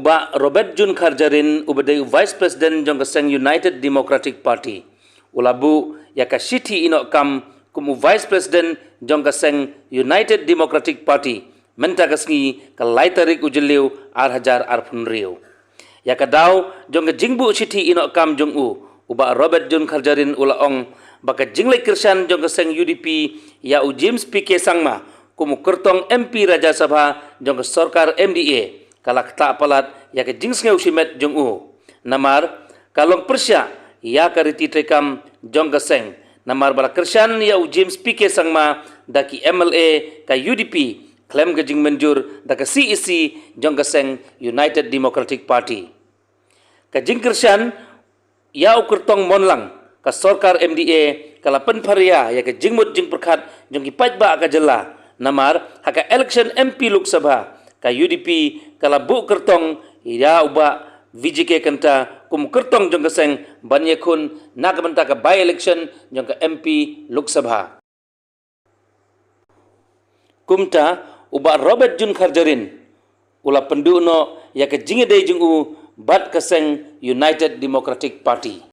uba Robert Jun Kharjarin ubade Vice President jong keseng United Democratic Party. Ulabu yaka City inok kam kumu Vice President jong keseng United Democratic Party. Menta kasngi ka laitarik ujeliu arhajar arpunriu. Yaka daw jong ke jingbu City inok kam jong uba Robert Jun Kharjarin ulaong baka jinglai kirsan jong keseng UDP ya u James PK Sangma kumu kertong MP Raja Sabha jong ke Sorkar MDA kalak tak palat ya ke jingsngeu simet jong namar kalong persya ya kariti trekam jong keseng namar bala kirsan ya u James PK Sangma daki MLA ka UDP klaim ke jing menjur daki CEC jong keseng United Democratic Party ka jing kirsan ya u kertong monlang ka Sorkar MDA kala penparia ya ke jingmut jing perkat jong kipat ba ka jela namar haka election MP Lok Sabha ka UDP kala bu kertong ya uba VJK kenta kum kertong jong keseng banye kun nagamenta ka by election jong ka MP Lok Sabha kumta uba Robert Jun Kharjarin ula penduno ya ke jingede jing bat keseng United Democratic Party.